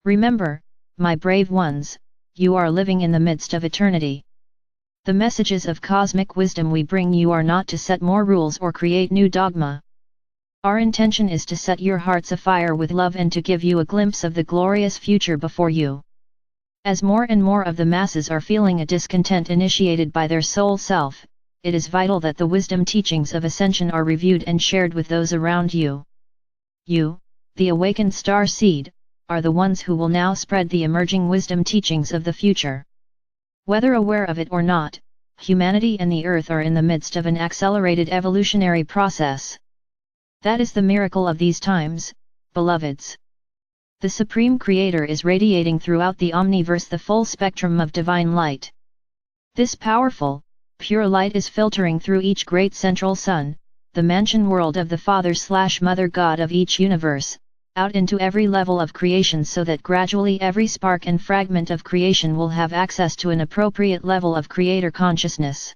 Remember, my brave ones, you are living in the midst of eternity. The messages of cosmic wisdom we bring you are not to set more rules or create new dogma. Our intention is to set your hearts afire with love and to give you a glimpse of the glorious future before you. As more and more of the masses are feeling a discontent initiated by their soul self, it is vital that the wisdom teachings of ascension are reviewed and shared with those around you. You, the awakened star seed, are the ones who will now spread the emerging wisdom teachings of the future. Whether aware of it or not, humanity and the earth are in the midst of an accelerated evolutionary process. That is the miracle of these times, beloveds. The Supreme Creator is radiating throughout the omniverse the full spectrum of divine light. This powerful, pure light is filtering through each great central sun, the mansion world of the Father/Mother God of each universe, out into every level of creation so that gradually every spark and fragment of creation will have access to an appropriate level of creator consciousness.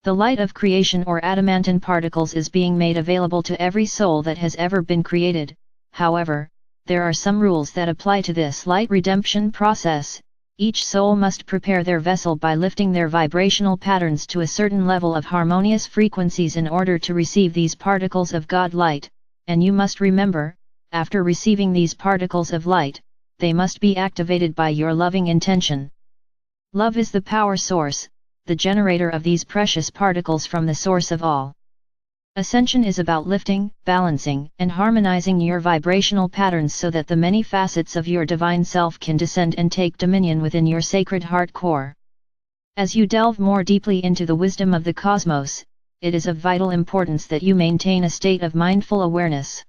The light of creation or adamantine particles is being made available to every soul that has ever been created. However, there are some rules that apply to this light redemption process. Each soul must prepare their vessel by lifting their vibrational patterns to a certain level of harmonious frequencies in order to receive these particles of God light, and you must remember, after receiving these particles of light, they must be activated by your loving intention. Love is the power source, the generator of these precious particles from the source of all. Ascension is about lifting, balancing, and harmonizing your vibrational patterns so that the many facets of your divine self can descend and take dominion within your sacred heart core. As you delve more deeply into the wisdom of the cosmos, it is of vital importance that you maintain a state of mindful awareness.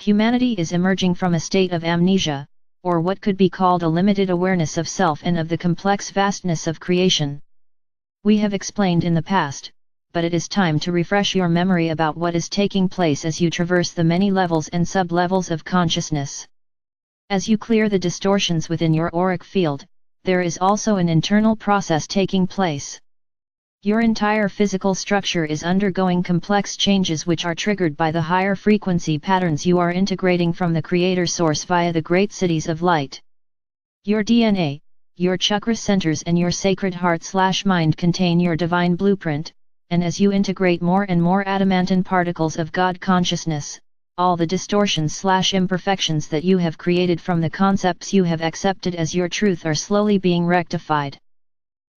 Humanity is emerging from a state of amnesia, or what could be called a limited awareness of self and of the complex vastness of creation. We have explained in the past, but it is time to refresh your memory about what is taking place as you traverse the many levels and sub-levels of consciousness. As you clear the distortions within your auric field, there is also an internal process taking place. Your entire physical structure is undergoing complex changes which are triggered by the higher frequency patterns you are integrating from the Creator Source via the great cities of light. Your DNA, your chakra centers and your sacred heart/mind contain your divine blueprint, and as you integrate more and more adamantine particles of God consciousness, all the distortions/imperfections that you have created from the concepts you have accepted as your truth are slowly being rectified.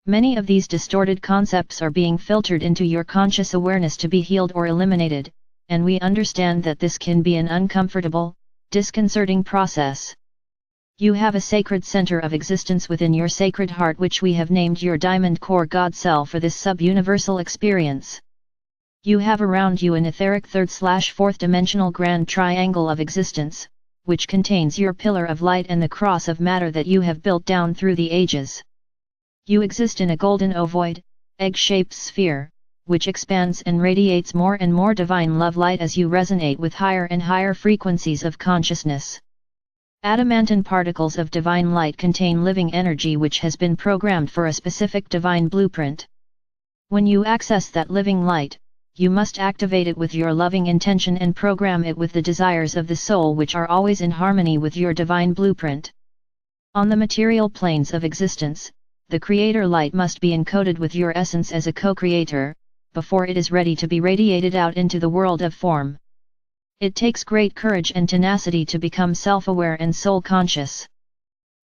Many of these distorted concepts are being filtered into your conscious awareness to be healed or eliminated, and we understand that this can be an uncomfortable, disconcerting process. You have a sacred center of existence within your sacred heart which we have named your Diamond Core God Cell for this sub-universal experience. You have around you an etheric third/fourth dimensional grand triangle of existence, which contains your pillar of light and the cross of matter that you have built down through the ages. You exist in a golden ovoid, egg-shaped sphere, which expands and radiates more and more divine love light as you resonate with higher and higher frequencies of consciousness. Adamantine particles of divine light contain living energy which has been programmed for a specific divine blueprint. When you access that living light, you must activate it with your loving intention and program it with the desires of the soul which are always in harmony with your divine blueprint. On the material planes of existence, the Creator light must be encoded with your essence as a co-creator, before it is ready to be radiated out into the world of form. It takes great courage and tenacity to become self-aware and soul-conscious.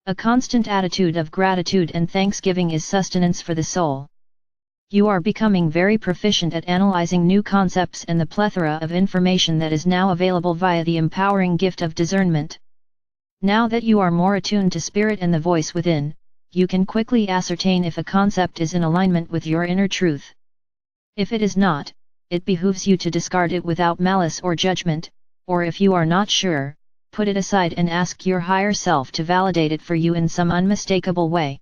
A constant attitude of gratitude and thanksgiving is sustenance for the soul. You are becoming very proficient at analyzing new concepts and the plethora of information that is now available via the empowering gift of discernment. Now that you are more attuned to spirit and the voice within, you can quickly ascertain if a concept is in alignment with your inner truth. If it is not, it behooves you to discard it without malice or judgment, or if you are not sure, put it aside and ask your higher self to validate it for you in some unmistakable way.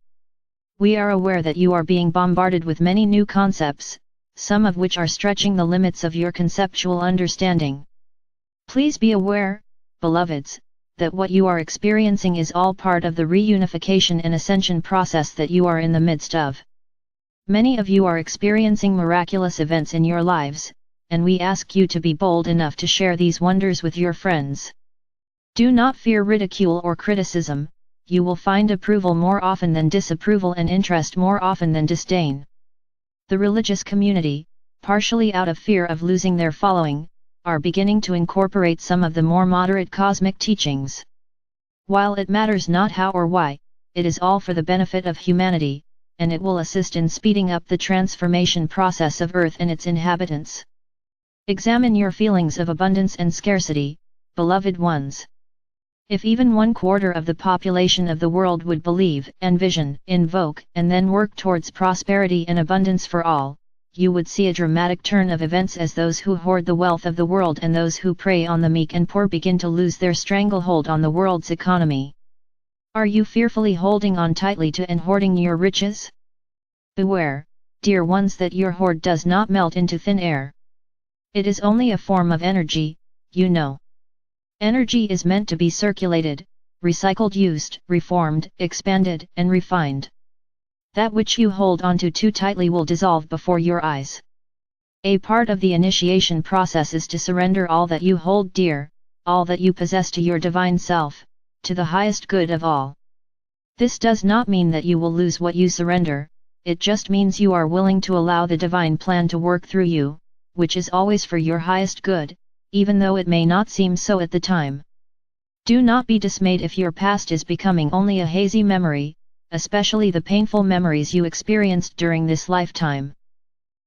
We are aware that you are being bombarded with many new concepts, some of which are stretching the limits of your conceptual understanding. Please be aware, beloveds, that what you are experiencing is all part of the reunification and ascension process that you are in the midst of. Many of you are experiencing miraculous events in your lives, and we ask you to be bold enough to share these wonders with your friends. Do not fear ridicule or criticism, you will find approval more often than disapproval and interest more often than disdain. The religious community, partially out of fear of losing their following, are beginning to incorporate some of the more moderate cosmic teachings. While it matters not how or why, it is all for the benefit of humanity, and it will assist in speeding up the transformation process of Earth and its inhabitants. Examine your feelings of abundance and scarcity, beloved ones. If even 1/4 of the population of the world would believe, envision, invoke, and then work towards prosperity and abundance for all, you would see a dramatic turn of events as those who hoard the wealth of the world and those who prey on the meek and poor begin to lose their stranglehold on the world's economy. Are you fearfully holding on tightly to and hoarding your riches? Beware, dear ones, that your hoard does not melt into thin air. It is only a form of energy, you know. Energy is meant to be circulated, recycled, used, reformed, expanded, and refined. That which you hold onto too tightly will dissolve before your eyes. A part of the initiation process is to surrender all that you hold dear, all that you possess to your divine self, to the highest good of all. This does not mean that you will lose what you surrender, it just means you are willing to allow the divine plan to work through you, which is always for your highest good, even though it may not seem so at the time. Do not be dismayed if your past is becoming only a hazy memory, especially the painful memories you experienced during this lifetime.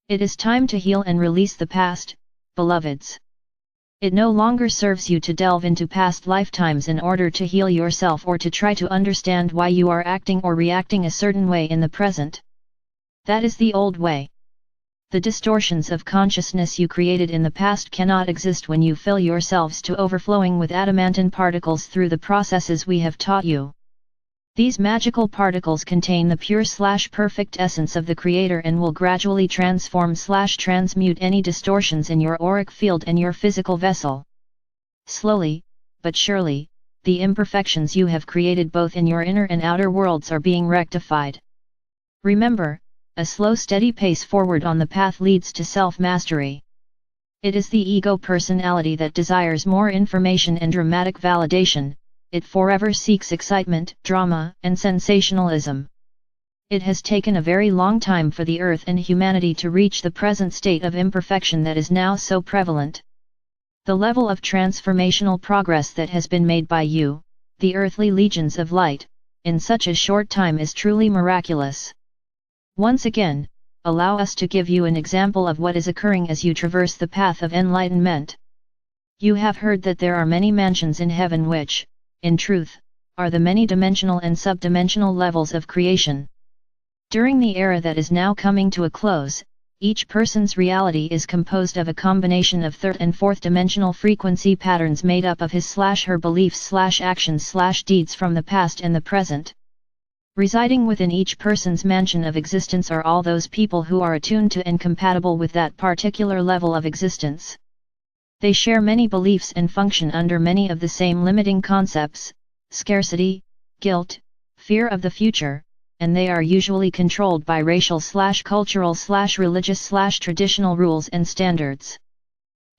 It is time to heal and release the past, beloveds. It no longer serves you to delve into past lifetimes in order to heal yourself or to try to understand why you are acting or reacting a certain way in the present. That is the old way. The distortions of consciousness you created in the past cannot exist when you fill yourselves to overflowing with adamantine particles through the processes we have taught you. These magical particles contain the pure/perfect essence of the Creator and will gradually transform/transmute any distortions in your auric field and your physical vessel. Slowly, but surely, the imperfections you have created both in your inner and outer worlds are being rectified. Remember, a slow steady pace forward on the path leads to self-mastery. It is the ego personality that desires more information and dramatic validation, it forever seeks excitement, drama, and sensationalism. It has taken a very long time for the Earth and humanity to reach the present state of imperfection that is now so prevalent. The level of transformational progress that has been made by you, the earthly legions of light, in such a short time is truly miraculous. Once again, allow us to give you an example of what is occurring as you traverse the path of enlightenment. You have heard that there are many mansions in heaven which, in truth, are the many-dimensional and sub-dimensional levels of creation. During the era that is now coming to a close, each person's reality is composed of a combination of third and fourth dimensional frequency patterns made up of his/her beliefs/actions/deeds from the past and the present. Residing within each person's mansion of existence are all those people who are attuned to and compatible with that particular level of existence. They share many beliefs and function under many of the same limiting concepts: scarcity, guilt, fear of the future, and they are usually controlled by racial/cultural/religious/traditional rules and standards.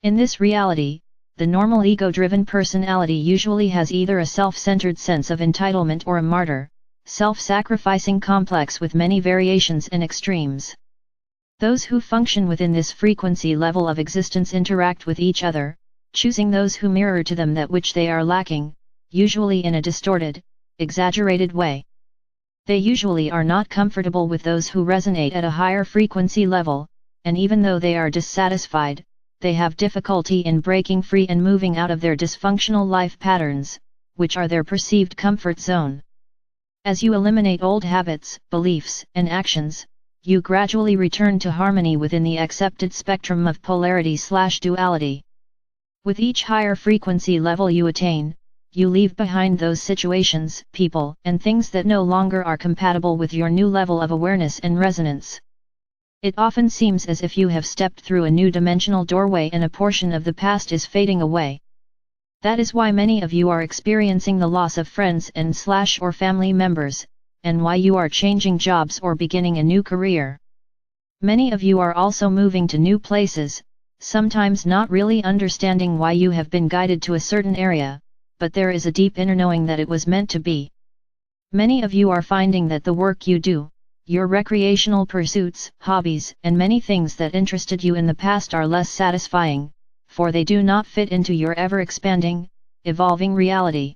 In this reality, the normal ego-driven personality usually has either a self-centered sense of entitlement or a martyr, self-sacrificing complex with many variations and extremes. Those who function within this frequency level of existence interact with each other, choosing those who mirror to them that which they are lacking, usually in a distorted, exaggerated way. They usually are not comfortable with those who resonate at a higher frequency level, and even though they are dissatisfied, they have difficulty in breaking free and moving out of their dysfunctional life patterns, which are their perceived comfort zone. As you eliminate old habits, beliefs, and actions, you gradually return to harmony within the accepted spectrum of polarity/duality. With each higher frequency level you attain, you leave behind those situations, people, and things that no longer are compatible with your new level of awareness and resonance. It often seems as if you have stepped through a new dimensional doorway and a portion of the past is fading away. That is why many of you are experiencing the loss of friends and/or family members, and why you are changing jobs or beginning a new career. Many of you are also moving to new places, sometimes not really understanding why you have been guided to a certain area, but there is a deep inner knowing that it was meant to be. Many of you are finding that the work you do, your recreational pursuits, hobbies, and many things that interested you in the past are less satisfying, for they do not fit into your ever-expanding, evolving reality.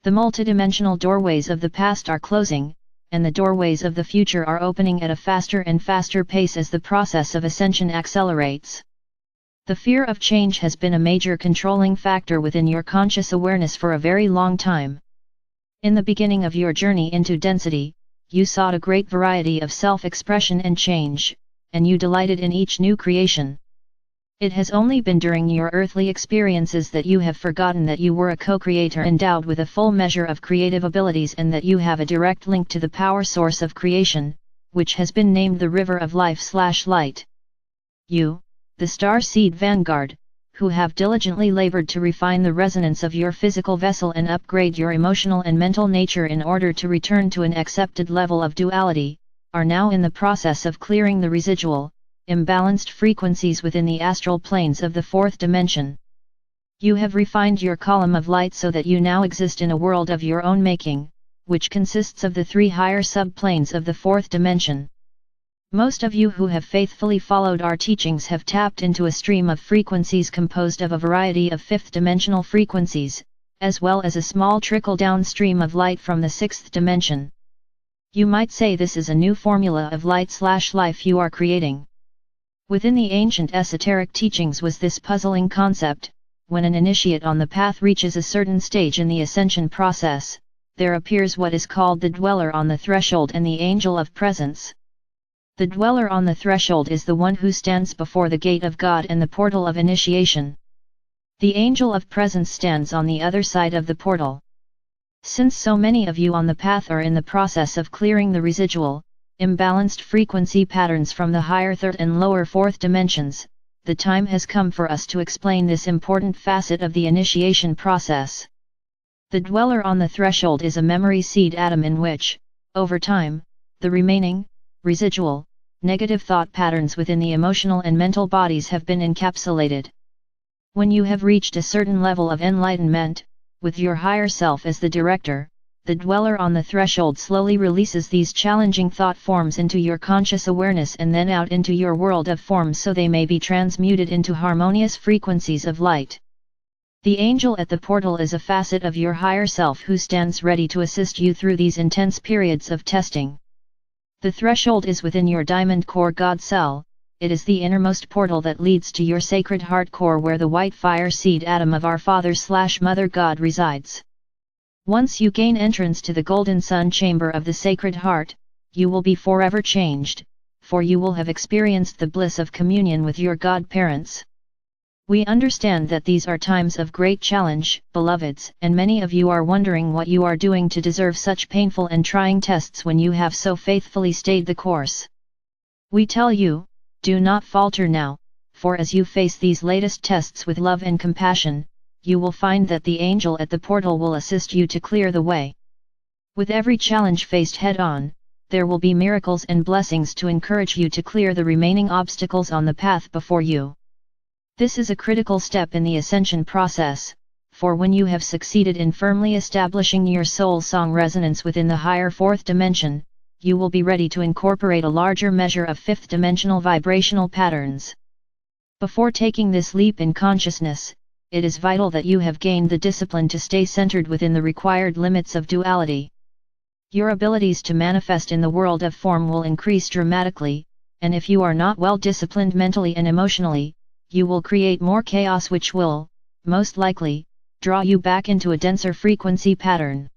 The multidimensional doorways of the past are closing, and the doorways of the future are opening at a faster and faster pace as the process of ascension accelerates. The fear of change has been a major controlling factor within your conscious awareness for a very long time. In the beginning of your journey into density, you sought a great variety of self-expression and change, and you delighted in each new creation. It has only been during your earthly experiences that you have forgotten that you were a co-creator endowed with a full measure of creative abilities and that you have a direct link to the power source of creation, which has been named the River of Life/Light. You, the Star Seed Vanguard, who have diligently labored to refine the resonance of your physical vessel and upgrade your emotional and mental nature in order to return to an accepted level of duality, are now in the process of clearing the residual, imbalanced frequencies within the astral planes of the fourth dimension. You have refined your column of light so that you now exist in a world of your own making, which consists of the 3 higher subplanes of the fourth dimension. Most of you who have faithfully followed our teachings have tapped into a stream of frequencies composed of a variety of fifth-dimensional frequencies, as well as a small trickle-down stream of light from the sixth dimension. You might say this is a new formula of light/life you are creating. Within the ancient esoteric teachings was this puzzling concept: when an initiate on the path reaches a certain stage in the ascension process, there appears what is called the dweller on the threshold and the angel of presence. The dweller on the threshold is the one who stands before the gate of God and the portal of initiation. The angel of presence stands on the other side of the portal. Since so many of you on the path are in the process of clearing the residual, imbalanced frequency patterns from the higher third and lower fourth dimensions, the time has come for us to explain this important facet of the initiation process. The dweller on the threshold is a memory seed atom in which, over time, the remaining, residual, negative thought patterns within the emotional and mental bodies have been encapsulated. When you have reached a certain level of enlightenment, with your higher self as the director, the dweller on the threshold slowly releases these challenging thought forms into your conscious awareness and then out into your world of forms so they may be transmuted into harmonious frequencies of light. The angel at the portal is a facet of your higher self who stands ready to assist you through these intense periods of testing. The threshold is within your diamond core God cell. It is the innermost portal that leads to your sacred heart core where the white fire seed atom of our Father/Mother God resides. Once you gain entrance to the golden sun chamber of the Sacred Heart, you will be forever changed, for you will have experienced the bliss of communion with your godparents. We understand that these are times of great challenge, beloveds, and many of you are wondering what you are doing to deserve such painful and trying tests when you have so faithfully stayed the course. We tell you, do not falter now, for as you face these latest tests with love and compassion, you will find that the angel at the portal will assist you to clear the way. With every challenge faced head-on, there will be miracles and blessings to encourage you to clear the remaining obstacles on the path before you. This is a critical step in the ascension process, for when you have succeeded in firmly establishing your soul song resonance within the higher fourth dimension, you will be ready to incorporate a larger measure of fifth-dimensional vibrational patterns. Before taking this leap in consciousness, it is vital that you have gained the discipline to stay centered within the required limits of duality. Your abilities to manifest in the world of form will increase dramatically, and if you are not well disciplined mentally and emotionally, you will create more chaos which will, most likely, draw you back into a denser frequency pattern.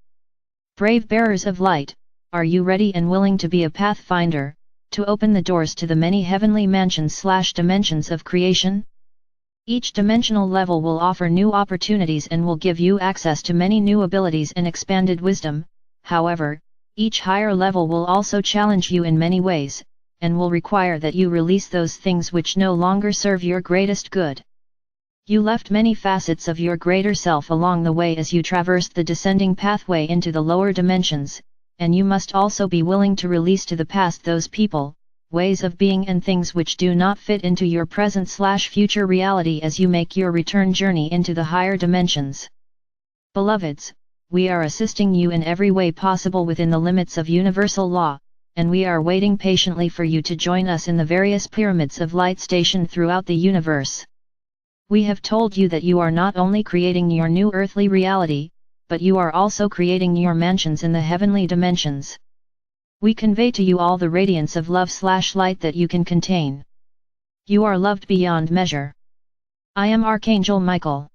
Brave bearers of light, are you ready and willing to be a pathfinder, to open the doors to the many heavenly mansions/dimensions of creation? Each dimensional level will offer new opportunities and will give you access to many new abilities and expanded wisdom. However, each higher level will also challenge you in many ways, and will require that you release those things which no longer serve your greatest good. You left many facets of your greater self along the way as you traversed the descending pathway into the lower dimensions, and you must also be willing to release to the past those people, ways of being and things which do not fit into your present/future reality as you make your return journey into the higher dimensions. Beloveds, we are assisting you in every way possible within the limits of universal law, and we are waiting patiently for you to join us in the various pyramids of light stationed throughout the universe. We have told you that you are not only creating your new earthly reality, but you are also creating your mansions in the heavenly dimensions. We convey to you all the radiance of love/light that you can contain. You are loved beyond measure. I am Archangel Michael.